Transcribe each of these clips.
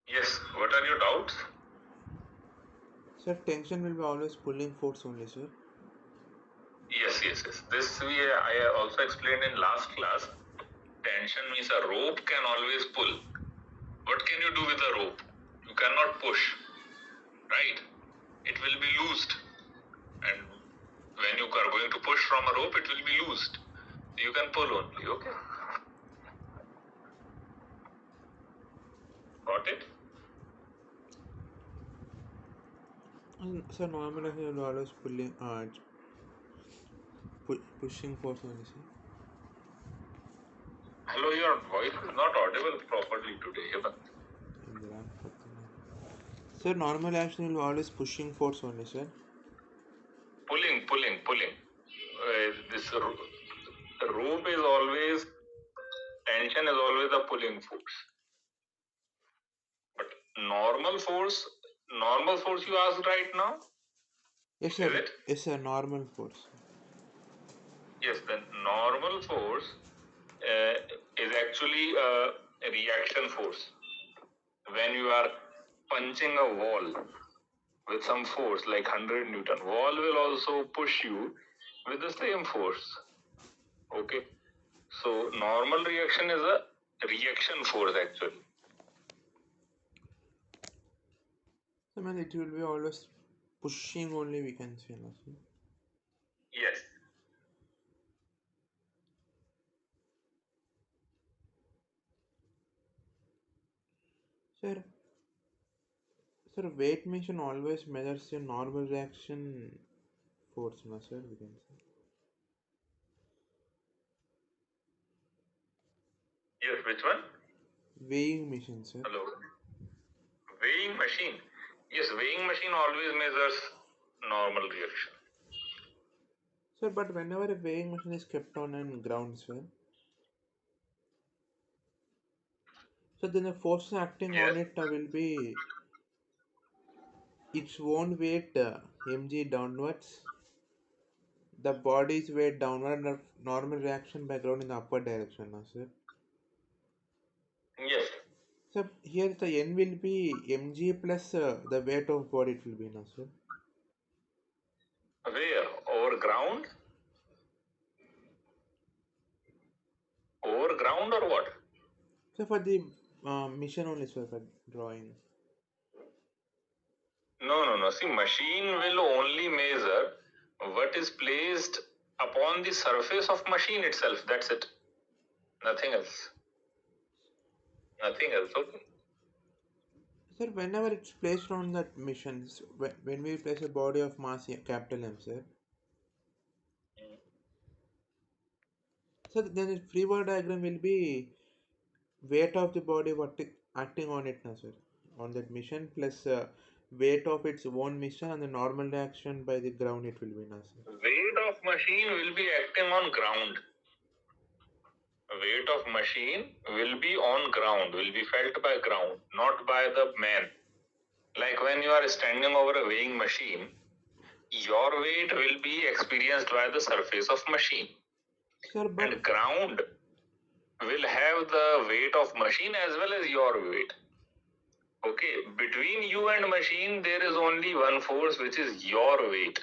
Yes, what are your doubts? Sir, tension will be always pulling force only, sir. Yes. This I also explained in last class. Tension means a rope can always pull. What can you do with a rope? You cannot push, right? It will be loosed. And when you are going to push from a rope, it will be loosed. You can pull only, okay? Got it? And sir, normally he will always pulling, pushing force only, sir. Hello, your voice is not audible properly today, even. Sir, normal action will be always pushing force only, sir. Pulling. This rope is always, tension is always a pulling force. But normal force you asked right now? Yes, Is sir. it? Yes, sir. Normal force. Yes, the normal force is actually a reaction force. When you are punching a wall with some force like 100 Newton, wall will also push you with the same force. Okay. So normal reaction is a reaction force actually. I mean, it will be always pushing only, we can say, no, sir. Yes. Sir, sir, weight machine always measures your normal reaction force, no, sir, we can say. Yes, which one? Weighing machine, sir. Hello. Weighing machine. Yes, weighing machine always measures normal reaction. Sir, but whenever a weighing machine is kept on and ground, sir, so then the force acting on Yes. it will be its own weight mg downwards, the body's weight downward, and normal reaction by ground in the upward direction, no, sir. Yes. So here the n will be mg plus the weight of body it will be, no, sir. Where? Over ground? Over ground or what? So for the mission only, sir, for drawing. No. See, machine will only measure what is placed upon the surface of machine itself. That's it. Nothing else. Nothing else. Okay. Sir, whenever it's placed on that mission, so when we place a body of mass capital M, sir, so then the free body diagram will be weight of the body what acting on it now, sir, on that mission plus weight of its own mission and the normal reaction by the ground it will be now, sir. Weight of machine will be acting on ground. Weight of machine will be on ground, will be felt by ground, not by the man. Like when you are standing over a weighing machine, your weight will be experienced by the surface of machine. Sir, but And ground will have the weight of machine as well as your weight. Okay, between you and machine, there is only one force which is your weight.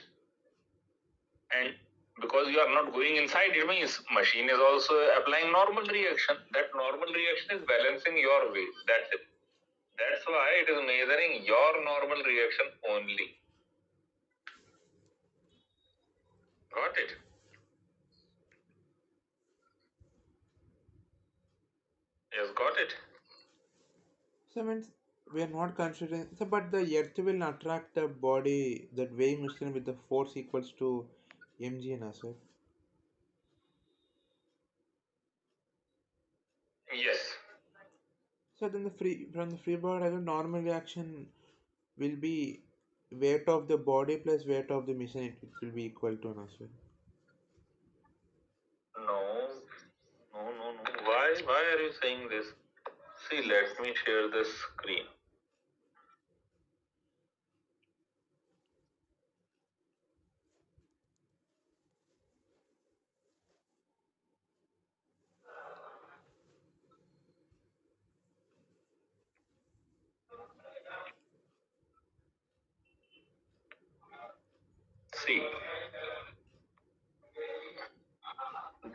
And because you are not going inside, it means machine is also applying normal reaction. That normal reaction is balancing your weight. That's it. That's why it is measuring your normal reaction only. Got it? Yes, got it. so means we are not considering, so but the earth will attract the body that weighing machine with the force equals to mg na, sir. Yes. So then the free from the free body diagram, normal reaction will be weight of the body plus weight of the machine. It will be equal to an, sir. No. Why are you saying this? See, let me share this screen.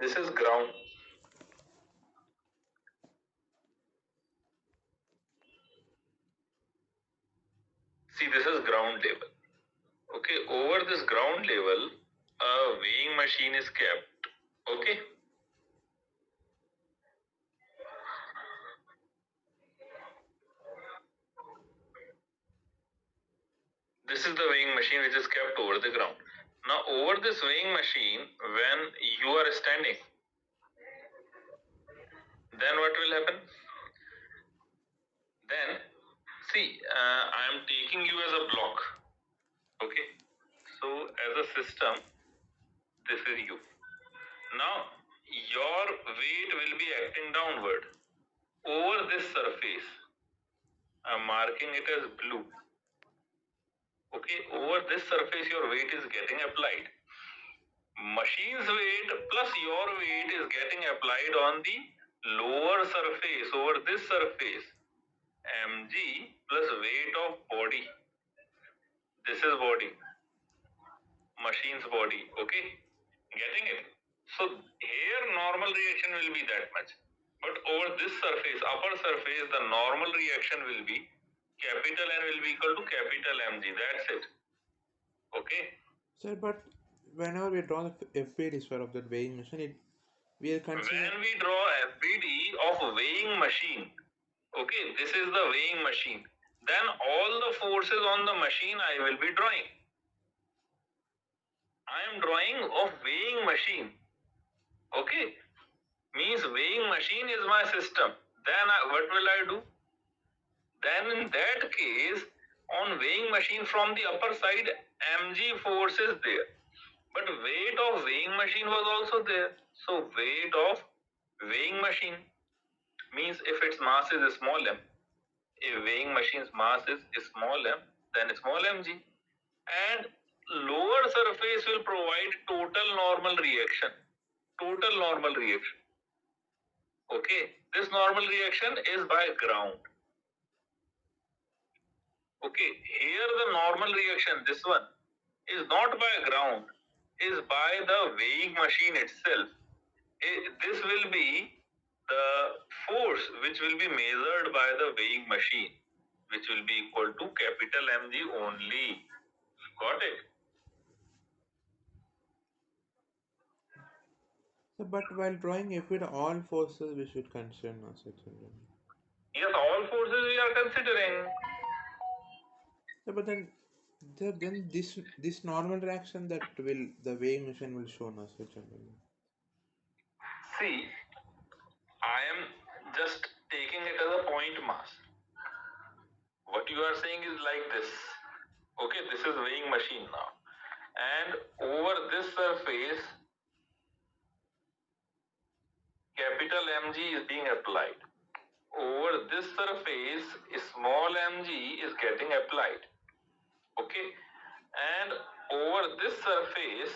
This is ground. See, this is ground level. Okay, over this ground level, a weighing machine is kept. Okay. This is the weighing machine which is kept over the ground. Now, over this weighing machine, when you are standing, then what will happen? Then, see, I am taking you as a block. Okay. So, as a system, this is you. Now, your weight will be acting downward over this surface. I am marking it as blue. Okay, over this surface, your weight is getting applied. Machine's weight plus your weight is getting applied on the lower surface, over this surface. Mg plus weight of body. This is body. Machine's body. Okay? Getting it? So here normal reaction will be that much. But over this surface, upper surface, the normal reaction will be capital N will be equal to capital Mg. That's it. Okay? Sir, but whenever we draw the FPD square of that weighing machine, we are considering. When we draw FPD of weighing machine, okay, this is the weighing machine, then all the forces on the machine I will be drawing. I am drawing of weighing machine. Okay, means weighing machine is my system. Then what will I do? Then in that case, on weighing machine from the upper side, mg force is there. But weight of weighing machine was also there. So weight of weighing machine means if its mass is small m, if weighing machine's mass is small m, then small mg. And lower surface will provide total normal reaction. Total normal reaction. Okay, this normal reaction is by ground. Okay, here the normal reaction, this one, is not by ground, is by the weighing machine itself. This will be the force which will be measured by the weighing machine, which will be equal to capital Mg only. Got it? So, but while drawing FPD, all forces we should consider now, sir. Yes, all forces we are considering. So, but then this normal reaction that will the weighing machine will show now, sir. See, I am just taking it as a point mass. What you are saying is like this. Okay, this is weighing machine now. And over this surface, capital Mg is being applied. Over this surface, small mg is getting applied. Okay, and over this surface,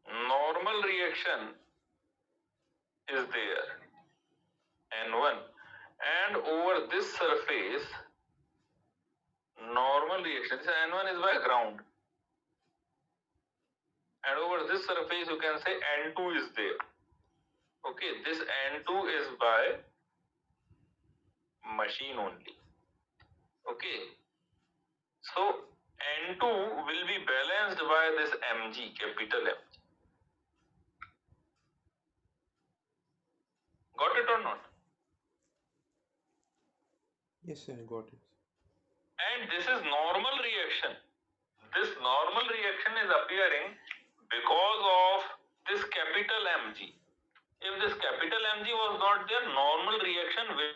normal reaction is there, N1, and over this surface, normal reaction, this N1 is by ground, and over this surface you can say N2 is there. Okay, this N2 is by machine only. Okay, so N2 will be balanced by this Mg, capital M. Got it or not? Yes, sir, I got it. And this is normal reaction. This normal reaction is appearing because of this capital Mg. If this capital Mg was not there, normal reaction will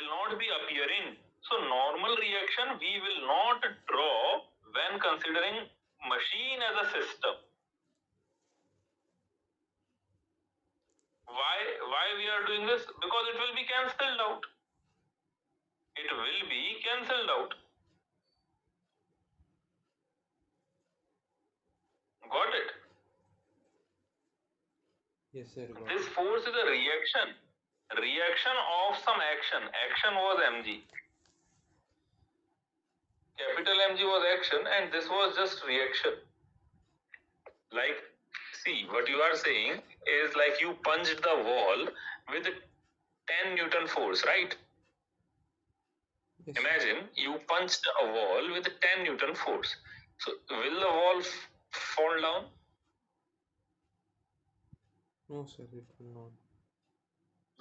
not be appearing. So normal reaction we will not draw when considering machine as a system. Why we are doing this? Because it will be cancelled out. It will be cancelled out. Got it? Yes, sir, got This it. force is a reaction. Reaction of some action. Action was mg. Capital Mg was action and this was just reaction. Like See, what you are saying is like you punched the wall with 10 Newton force, right? Yes, sir. Imagine you punched a wall with 10 Newton force. So will the wall fall down? No, sir, it will not.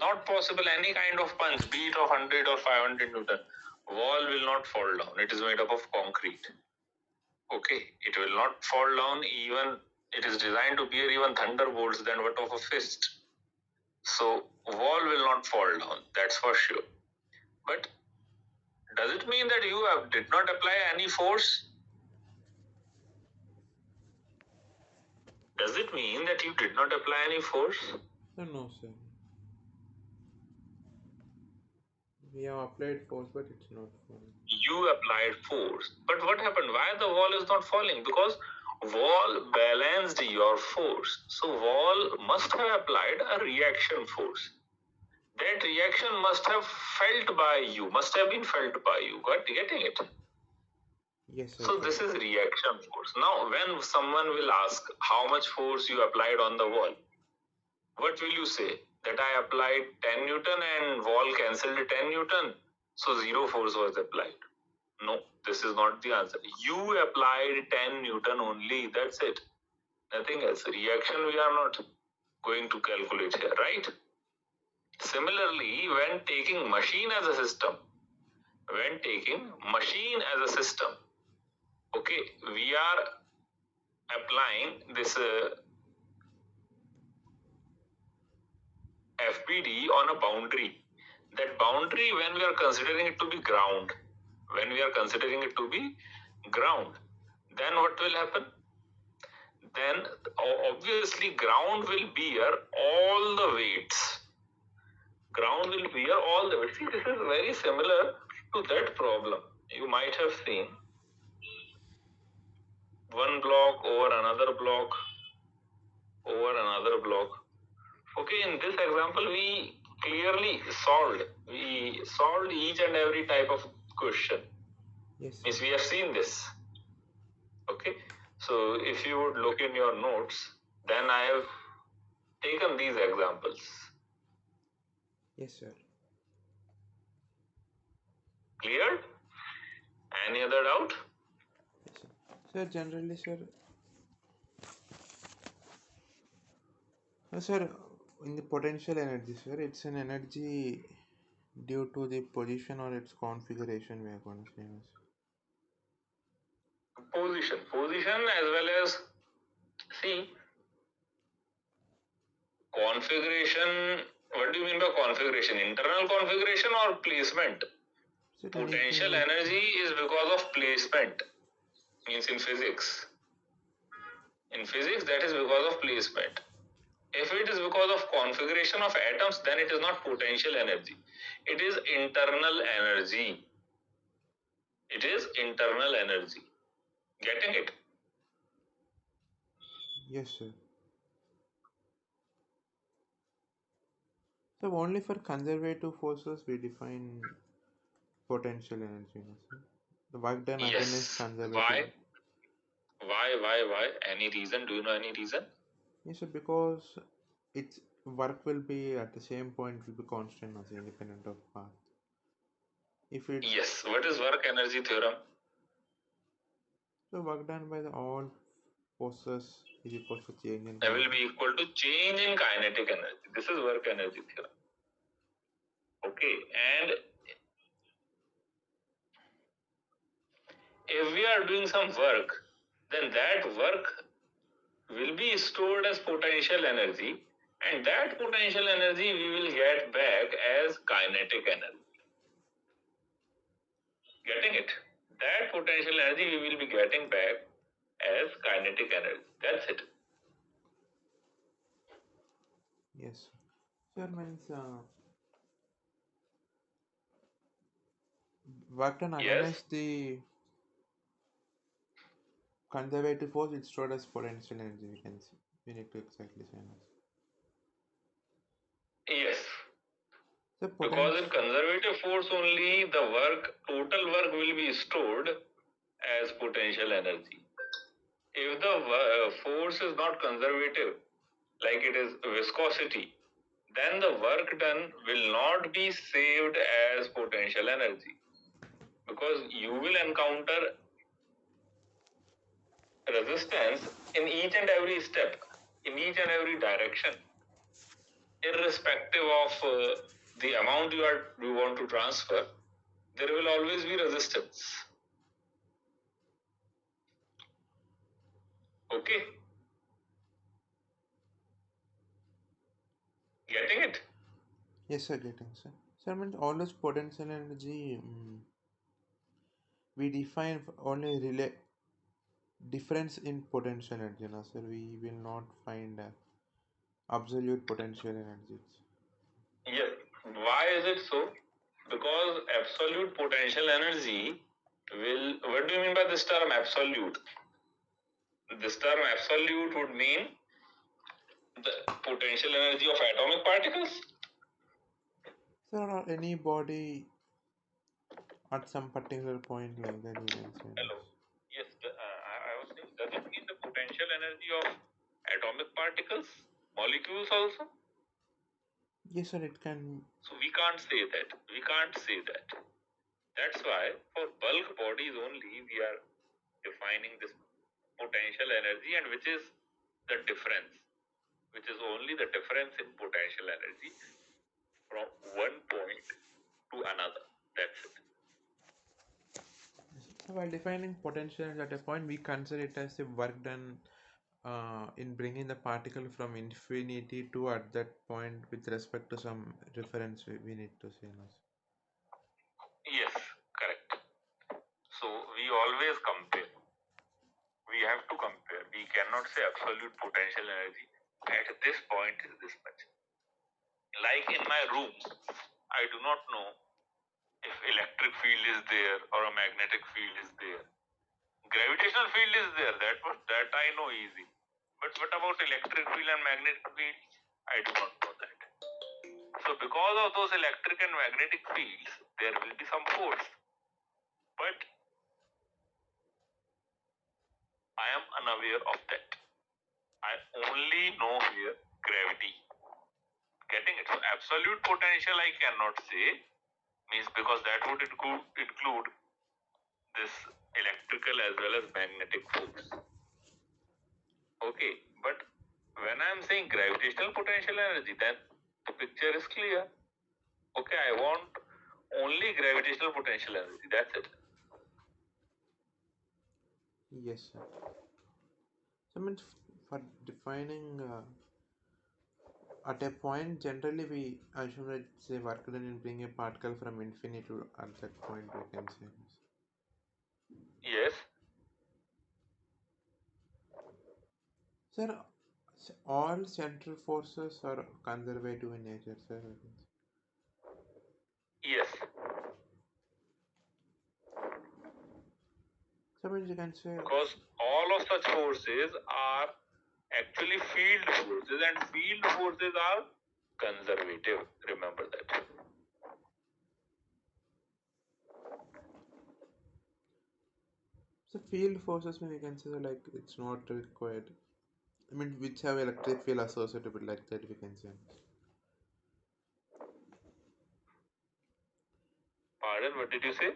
Not possible. Any kind of punch, be it of 100 or 500 Newton, wall will not fall down. It is made up of concrete. Okay, it will not fall down. Even it is designed to bear even thunderbolts than what of a fist. So wall will not fall down. That's for sure. But does it mean that you did not apply any force? Does it mean that you did not apply any force? No, sir. We have applied force, but it's not falling. You applied force. But what happened? Why the wall is not falling? Because wall balanced your force. So wall must have applied a reaction force. That reaction must have felt by you, must have been felt by you. Getting it? Yes, sir. So this is reaction force. Now, when someone will ask how much force you applied on the wall, what will you say? That I applied 10 Newton and wall cancelled 10 Newton, so zero force was applied. No, this is not the answer. You applied 10 Newton only, that's it. Nothing else. Reaction we are not going to calculate here, right? Similarly, when taking machine as a system, okay, we are applying this FBD on a boundary. That boundary, when we are considering it to be ground, then what will happen? Then obviously ground will bear all the weights. See, this is very similar to that problem. You might have seen one block over another block over another block. Okay, in this example, we clearly solved. We solved each and every type of question. Yes, sir. Means we have seen this. Okay, so if you would look in your notes, then I have taken these examples. Yes, sir. Cleared? Any other doubt? Yes, sir. Sir, generally, sir. Sir, in the potential energy, sir, it's an energy due to the position or its configuration, we are going to say. Position as well as, see, configuration. What do you mean by configuration? Internal configuration or placement? Sir, Potential anything. energy is because of placement. Means in physics. In physics, that is because of placement. If it is because of configuration of atoms, then it is not potential energy. It is internal energy. It is internal energy. Getting it? Yes, sir. So only for conservative forces we define potential energy, sir. The work done against Yes. conservative. Why? Why? Any reason? Do you know any reason? Yes, sir, because its work will be at the same point will be constant as independent of path. If it Yes. What is work energy theorem? so work done by the all forces is equal to change in That will kinetic. be equal to change in kinetic energy. This is work energy theorem. Okay. And if we are doing some work, then that work will be stored as potential energy, and that potential energy we will get back as kinetic energy. Getting it? That potential energy we will be getting back as kinetic energy. That's it. Yes. Sir means work done Yes? against the conservative force it's stored as potential energy we can see. We need to exactly say this. Yes. The Because potential. in conservative force only total work will be stored as potential energy. If the force is not conservative, like it is viscosity, then the work done will not be saved as potential energy, because you will encounter resistance in each and every step, in each and every direction, irrespective of the amount you want to transfer. There will always be resistance. Okay, getting it? Yes, sir, getting, sir. Sir, means all this potential energy, we define only difference in potential energy, no, sir. We will not find absolute potential energies. Yes. Why is it so? Because absolute potential energy will. What do you mean by this term absolute? This term absolute would mean the potential energy of atomic particles. Sir, or any body at some particular point like that, you can say. Hello. Yes, I was saying, does it mean the potential energy of atomic particles, molecules also? Yes, sir, it can. So we can't say that. We can't say that. That's why for bulk bodies only we are defining this potential energy, and which is the difference, which is only the difference in potential energy from one point to another. That's it. So while defining potential at a point, we consider it as a work done in bringing the particle from infinity to at that point with respect to some reference we need to say now. Yes, correct. So we always compare. We have to compare. We cannot say absolute potential energy at this point is this much. Like in my room, I do not know if electric field is there or a magnetic field is there. Gravitational field is there. That I know easy. But what about electric field and magnetic field? I do not know that. So because of those electric and magnetic fields, there will be some force. But I am unaware of that. I only know here gravity. Getting it? So absolute potential I cannot say, means because that would include this electrical as well as magnetic force. Okay, but when I am saying gravitational potential energy, then the picture is clear. Okay, I want only gravitational potential energy. That's it. Yes, sir. So, means for defining at a point, generally we assume that say work done in bring a particle from infinity to at that point we can say. Yes. Sir, all central forces are conservative in nature, sir. Yes. So, means you can say. Because all of such forces are actually field forces, and field forces are conservative. Remember that. So, field forces, when you can say like it's not required. I mean, which have electric field associated with like that, we can say. Pardon, what did you say?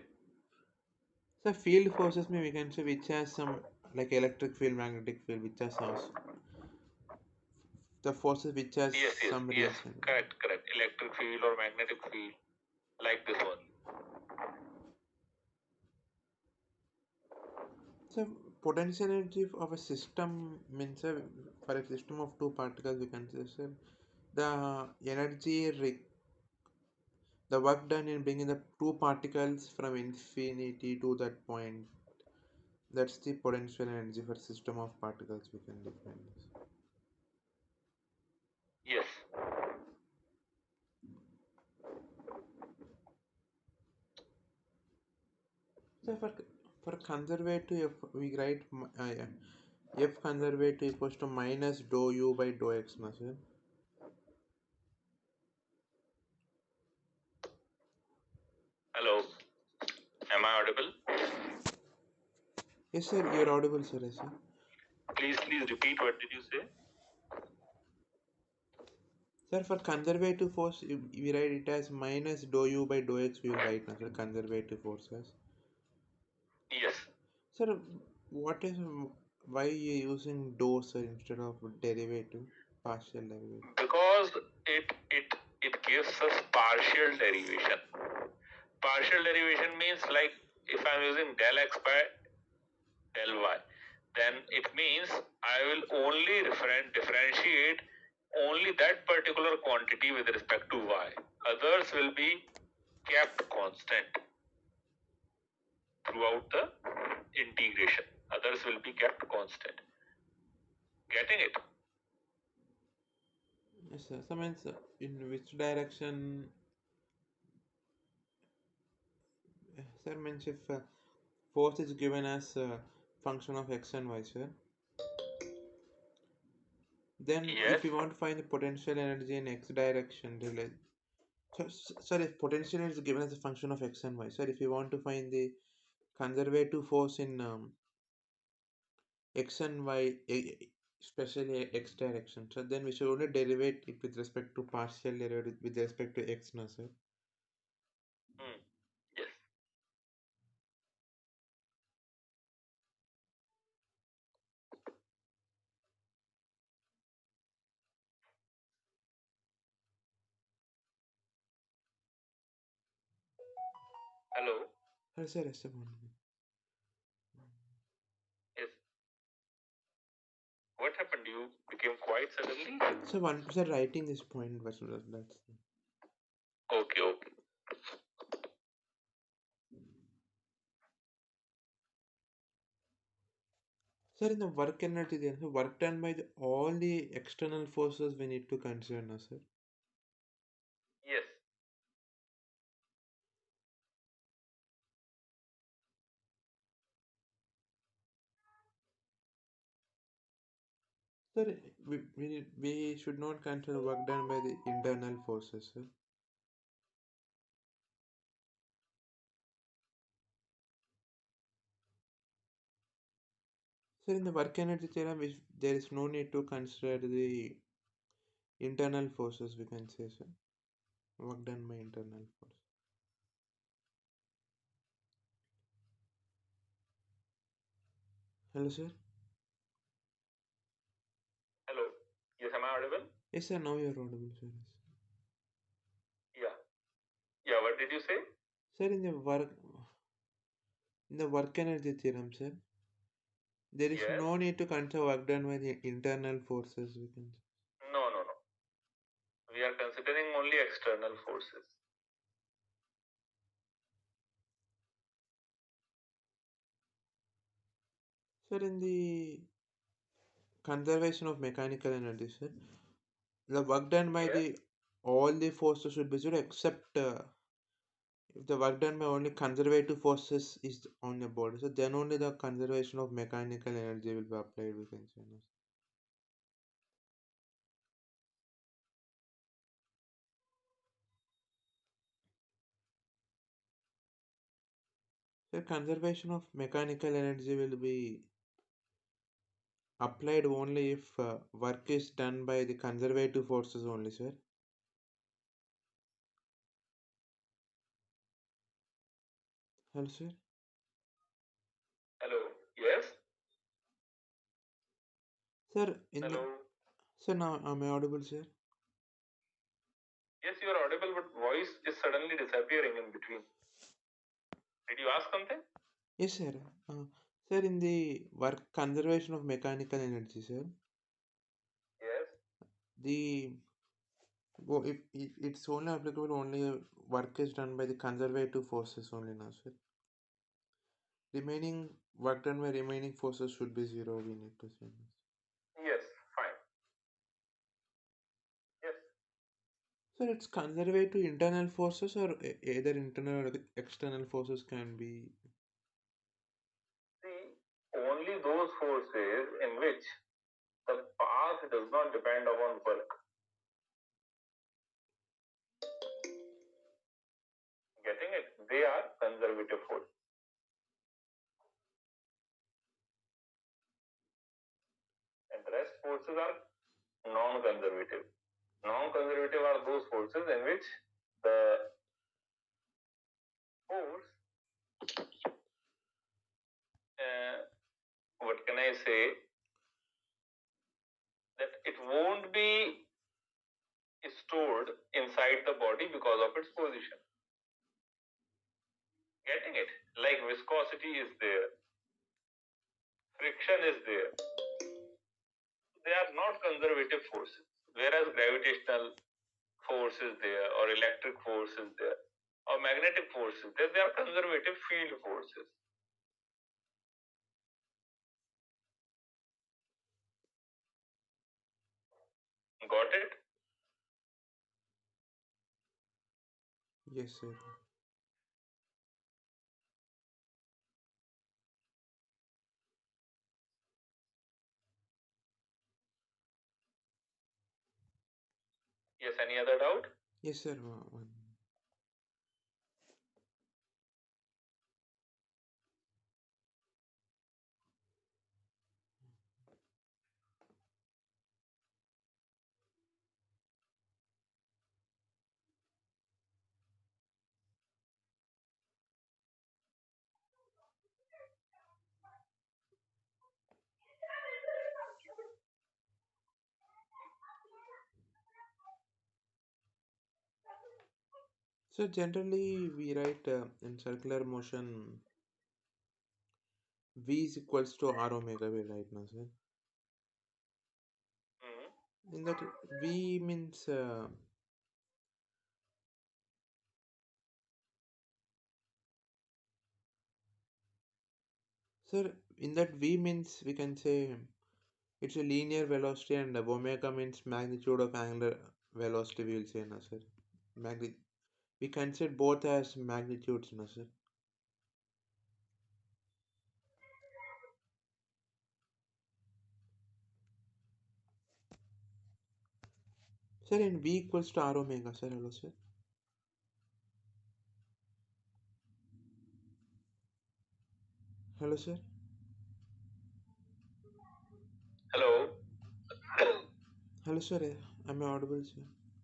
So, field forces, we can say which has some like electric field, magnetic field, which has also the forces which has Yes, yes, some yes. reason. Correct, correct. Electric field or magnetic field, like this one. So, potential energy of a system means for a system of two particles, we can say sir, the energy the work done in bringing the two particles from infinity to that point, that's the potential energy for system of particles we can define this. Yes. So for conservative we write f conservative equals to minus dou u by dou x, na sir. Hello. Am I audible? Yes sir, you're audible sir. Yes, sir. Please repeat. What did you say? Sir, for conservative force, we write it as minus dou u by dou x. We will write now, sir, conservative forces. Yes. Sir, what is why you using dou, sir, instead of derivative, partial derivative? Because it gives us partial derivation. Partial derivation means, like, if I'm using del x by del y, then it means I will only differentiate only that particular quantity with respect to y. Others will be kept constant throughout the integration. Others will be kept constant. Getting it? Yes, sir. So means in which direction, sir, means if force is given as a function of x and y, sir, then Yes. if you want to find the potential energy in x direction, sir, if potential is given as a function of x and y, sir, if you want to find the conservative force in x and y, especially x direction, so then we should only derivate it with respect to partial derivative with respect to x now, sir. Yes. Hello. Sir, yes, sir, one minute. Yes. What happened? You became quiet suddenly? So one, sir, writing this point was that's Okay. sir, in the work energy, then so work done by all the external forces we need to consider now, sir. Yes. Sir, we should not consider work done by the internal forces, sir. Sir, in the work energy theorem, there is no need to consider the internal forces, we can say, sir. Work done by internal force. Hello, sir. Hello. Yes, am I audible? Yes, sir. Now you are audible, sir. Yes. Yeah. Yeah, what did you say? Sir, in the work energy theorem, sir, there is Yes. no need to consider work done by the internal forces, we can say. No. We are considering only external forces. Sir, in the conservation of mechanical energy, sir, the work done by Yes. the all the forces should be zero except if the work done by only conservative forces is on the body, so then only the conservation of mechanical energy will be applied, we can say. The conservation of mechanical energy will be applied only if work is done by the conservative forces only, sir. Hello, sir. Hello. Yes. Sir, Hello. sir, now am I audible, sir? Yes, you are audible, but voice is suddenly disappearing in between. Did you ask something? Yes, sir. Sir, in the work conservation of mechanical energy, sir, Yes. the if it's only applicable only work is done by the conservative forces only now, sir. Remaining work done by remaining forces should be zero. We need to say this. Yes. Fine. Yes. Sir, it's conservative internal forces or either internal or external forces can be. See, only those forces in which the path does not depend upon work. Getting it? They are conservative forces. forces are non-conservative. Non-conservative are those forces in which the force, uh, what can I say, that it won't be stored inside the body because of its position. Getting it? Like viscosity is there, friction is there. They are not conservative forces. Whereas gravitational force is there, or electric force is there, or magnetic force is there, they are conservative field forces. Got it? Yes, sir. Yes, any other doubt? Yes, sir. So generally we write in circular motion V is equals to R omega we write now, sir. In that V means sir, in that V means we can say it's a linear velocity and omega means magnitude of angular velocity we will say now, sir. Magni we consider both as magnitudes now, sir. Sir, in V equals to R omega, sir. Hello, sir. Hello, sir. Hello. Hello, sir. Am I audible, sir?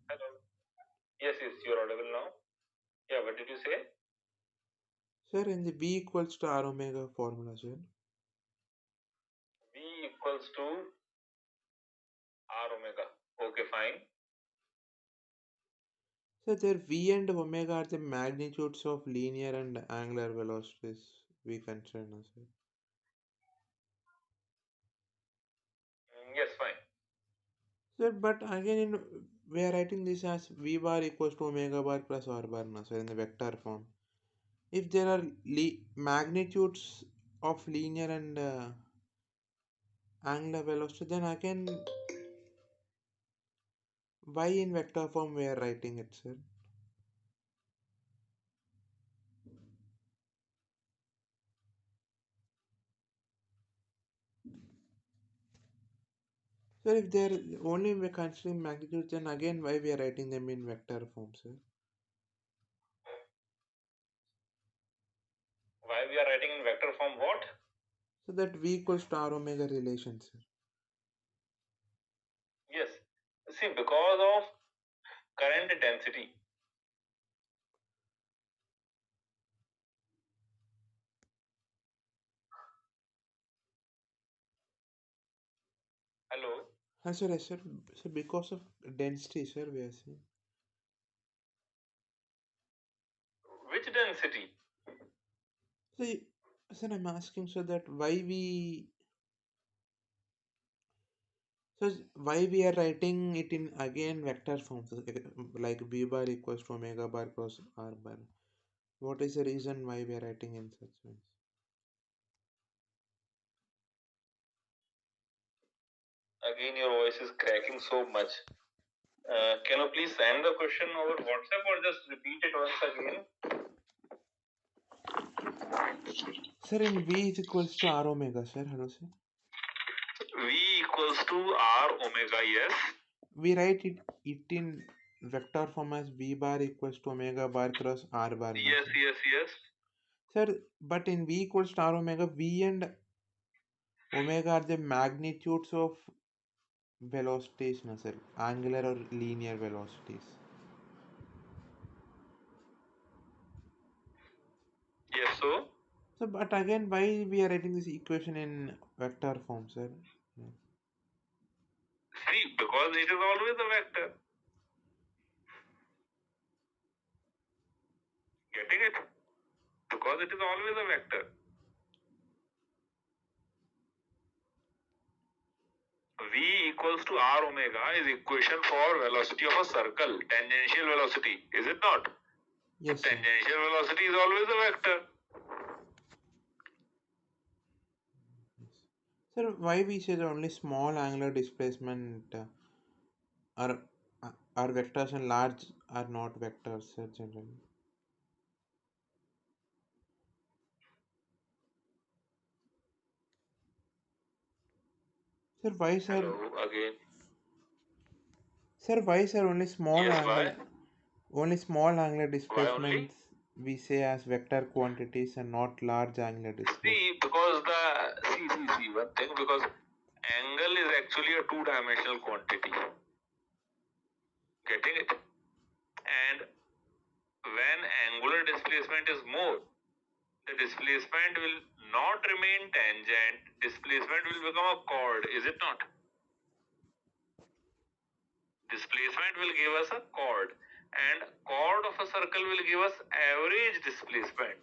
Hello. Yes, yes, you're audible now. Yeah, what did you say? Sir, in the V equals to R omega formula, sir. V equals to R omega. Okay, fine. So there V and omega are the magnitudes of linear and angular velocities we consider now, sir. Yes, fine. Sir, but again we are writing this as V bar equals to omega bar plus R bar now, sir, in the vector form. If there are magnitudes of linear and angular velocity, then again why in vector form we are writing it, sir? Sir, if they are only we're considering magnitudes, then again why we are writing them in vector form, sir? Why we are writing in vector form what? So that V equals to R omega relation, sir. Yes. See, because of current density. Hello. Sir, yes, sir. So because of density, sir, we are saying. Which density? So, sir, I'm asking so that why we are writing it in again vector form, so, like V bar equals to omega bar cross R bar. What is the reason why we are writing in such ways? Again, your voice is cracking so much. Can you please send the question over WhatsApp or just repeat it once again? Sir, in V is equals to R omega, sir. Hello, sir. V equals to R omega, yes. We write it in vector form as V bar equals to omega bar cross R bar. Yes, Sir. yes, yes. Sir, but in V equals to R omega, V and omega are the magnitudes of velocities, no, sir. Angular or linear velocities. Yes, so So, but again, why we are writing this equation in vector form, sir? Yeah. see, because it is always a vector. Getting it? Because it is always a vector. V equals to r omega is equation for velocity of a circle, tangential velocity, is it not? Yes, sir. Tangential velocity is always a vector. Yes. Sir, why we say that only small angular displacement are are vectors and large are not vectors, sir, generally? Sir, why, sir? Hello, again. Sir, why, sir, Yes, why? only small angular Why only? displacements we say as vector quantities and not large angular displacement? See, because see, one thing, because angle is actually a two-dimensional quantity. Getting it? And when angular displacement is more, the displacement will not remain tangent, displacement will become a chord, is it not? Displacement will give us a chord, and chord of a circle will give us average displacement,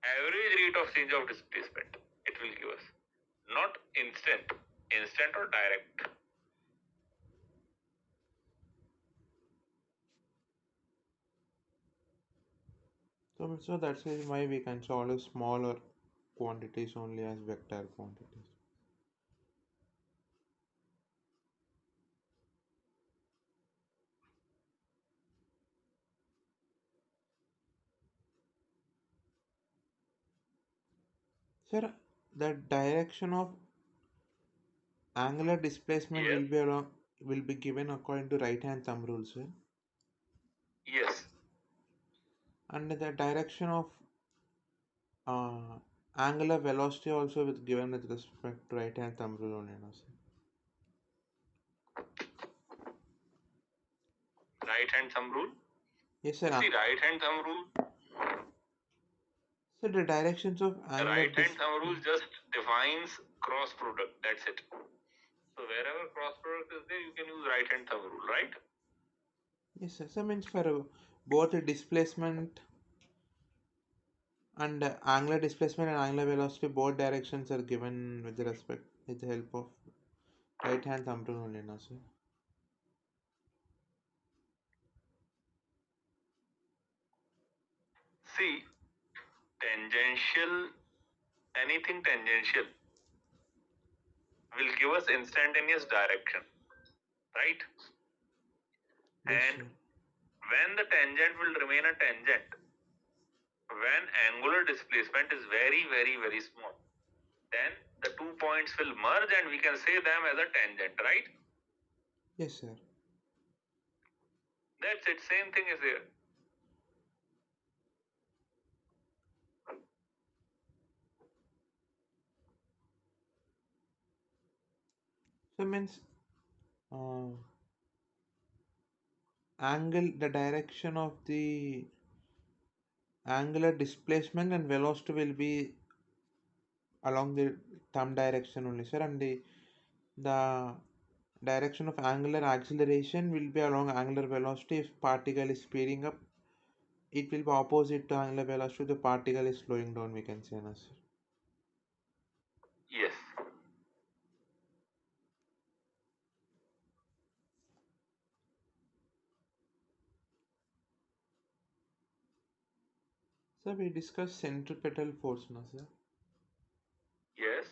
average rate of change of displacement. It will give us, not instant or direct. So that's why we consider smaller quantities only as vector quantities. Sir, the direction of angular displacement Yes, will be given according to right hand thumb rule, sir. yes. And the direction of uh, angular velocity also with given with respect to right hand thumb rule only, no, sir. Right hand thumb rule. Yes, sir. See, right hand thumb rule. So the directions of The angular right hand dis thumb rule just defines cross product. That's it. So wherever cross product is there, you can use right hand thumb rule, right? yes, sir. So means for both the displacement and angular displacement and angular velocity, both directions are given with the respect with the help of right hand thumb rule only, no, sir. See, tangential, anything tangential will give us instantaneous direction, right? Yes, And sir. when the tangent will remain a tangent, when angular displacement is very small, then the 2 points will merge and we can say them as a tangent, right? Yes, sir. That's it. Same thing is here. So means uh, the direction of the angular displacement and velocity will be along the thumb direction only, sir, and the direction of angular acceleration will be along angular velocity. If particle is speeding up, it will be opposite to angular velocity. The particle is slowing down, we can say, no, sir. Yes. So we discussed centripetal force, no, sir. Yes.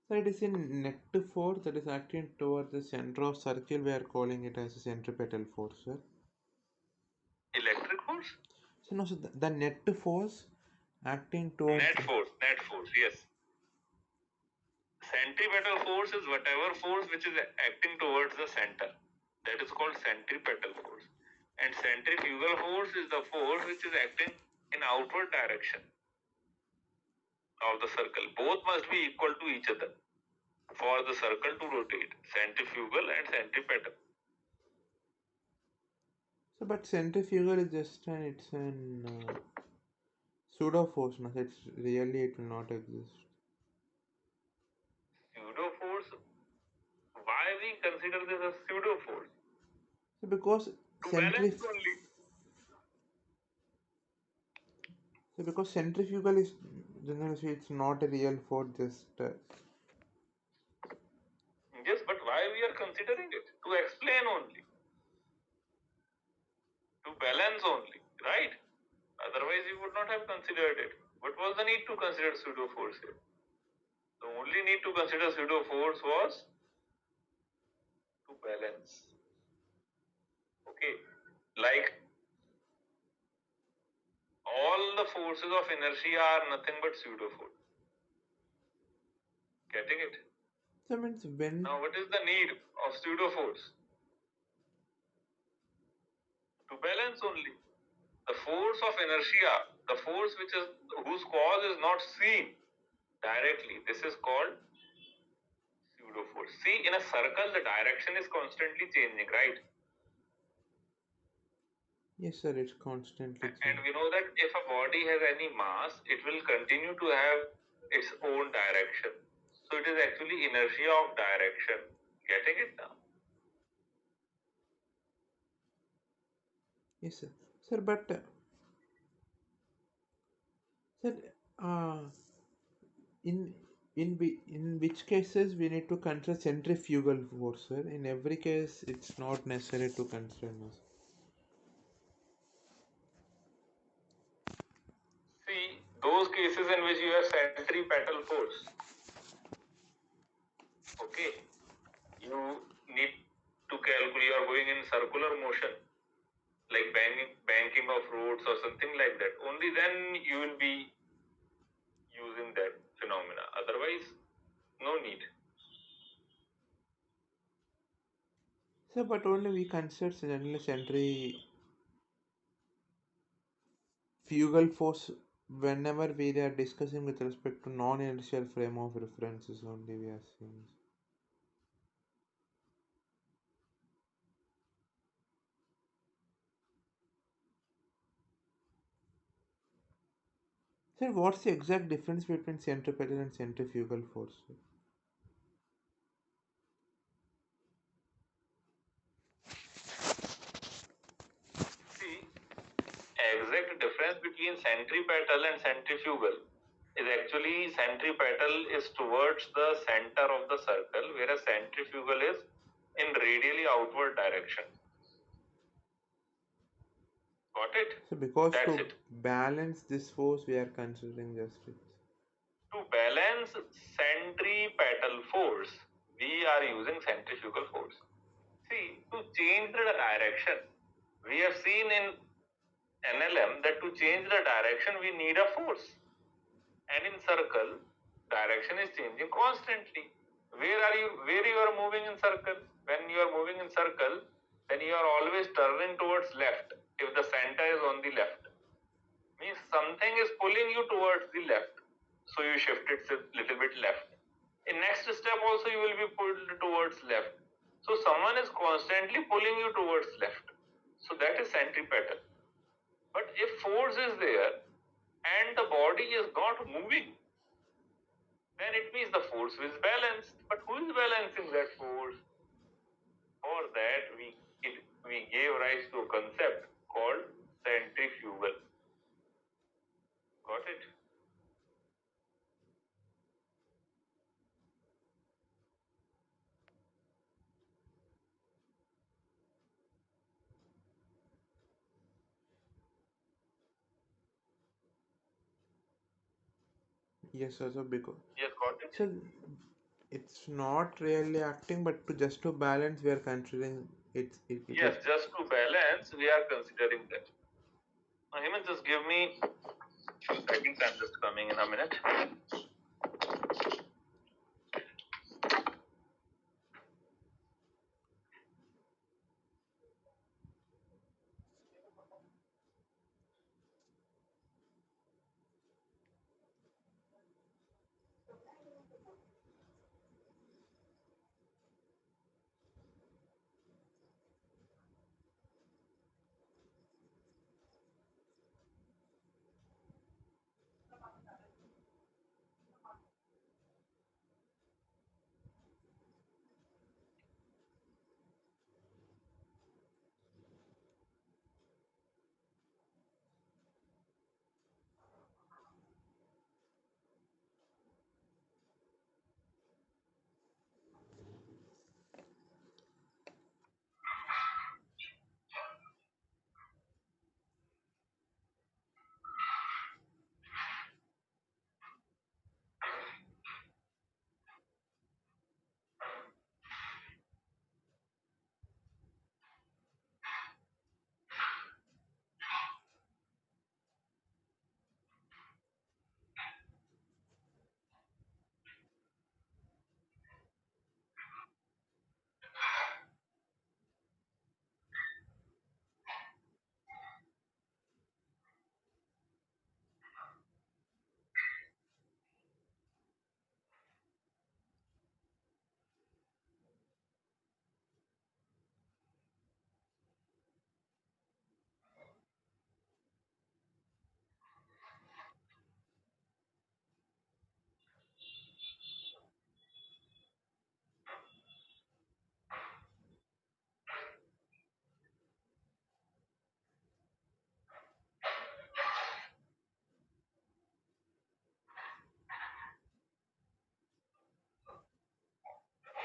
So it is in net force that is acting towards the center of circle. We are calling it as a centripetal force, sir. Electric force? So no, so the net force acting towards Net force. Net force. Yes. Centripetal force is whatever force which is acting towards the center. That is called centripetal force. And centrifugal force is the force which is acting in outward direction of the circle. Both must be equal to each other. for the circle to rotate, centrifugal and centripetal. So, but centrifugal is just an pseudo force, no? It's really it will not exist. Pseudo force, why we consider this as pseudo force? So because To balance centrif only. so because centrifugal is generally it's not a real force, just Yes, but why we are considering it? To explain only, to balance only, right? Otherwise, we would not have considered it. What was the need to consider pseudo force here? The only need to consider pseudo force was to balance. Okay, like all the forces of inertia are nothing but pseudo force. Getting it? so means when Now, what is the need of pseudo force? To balance only. The force of inertia, the force which is whose cause is not seen directly, this is called pseudo force. See, in a circle, the direction is constantly changing, right? yes sir, it's constantly And changing. we know that if a body has any mass, it will continue to have its own direction. So it is actually inertia of direction. Getting it now? Yes sir, sir, but sir, uh, in in which cases we need to consider centrifugal force, sir? In every case, it's not necessary to consider, no, sir. See, those cases in which you have centripetal force, okay, you need to calculate, you are going in circular motion, like banking of roads or something like that. Only then you will be using that phenomena. Otherwise, no need. Sir, but only we consider generally centrifugal force whenever we are discussing with respect to non-inertial frame of references only we are seeing. Sir, what's the exact difference between centripetal and centrifugal force, sir? See, exact difference between centripetal and centrifugal is actually centripetal is towards the center of the circle, whereas centrifugal is in radially outward direction. Got it? So because That's to it. balance this force we are considering just it. To balance centripetal force, we are using centrifugal force. See, to change the direction, we have seen in NLM that to change the direction we need a force. And in circle, direction is changing constantly. Where you are moving in circle? When you are moving in circle, then you are always turning towards left if the center is on the left. Means something is pulling you towards the left. So you shift it a little bit left. In next step also you will be pulled towards left. So someone is constantly pulling you towards left. So that is centripetal. But if force is there and the body is not moving, then it means the force is balanced. But who is balancing that force? For that we gave rise to a concept called centrifugal. Got it? Yes, sir. So because Yes, got it. so it's not really acting, but to just to balance, we are considering it Yes, is. just to balance, we are considering that. Now, Hemant, just give me some seconds. I'm just coming in a minute.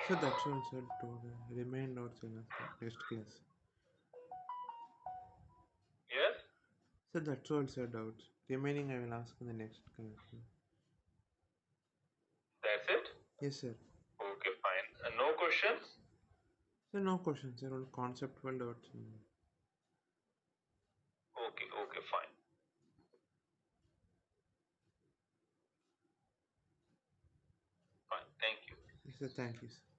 So that's all, sir. To remain doubts in the next class. Yes, So that's all, sir. Doubts. Remaining, I will ask in the next class. that's it. Yes, sir. Okay, fine. No questions? So no questions, sir. All conceptual doubts. Okay, okay, fine. Fine. Thank you. Yes, sir. Thank you, sir.